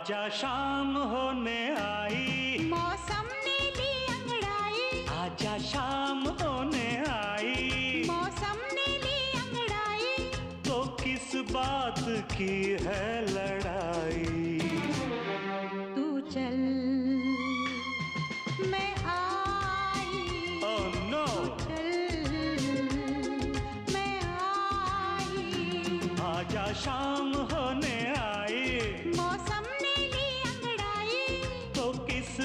आजा शाम होने आई, मौसम ने ली अंगड़ाई। आजा शाम होने आई, मौसम ने ली अंगड़ाई। तो किस बात की है लड़ाई? तू चल मैं आई। ओह नो, चल मैं आई। आजा शाम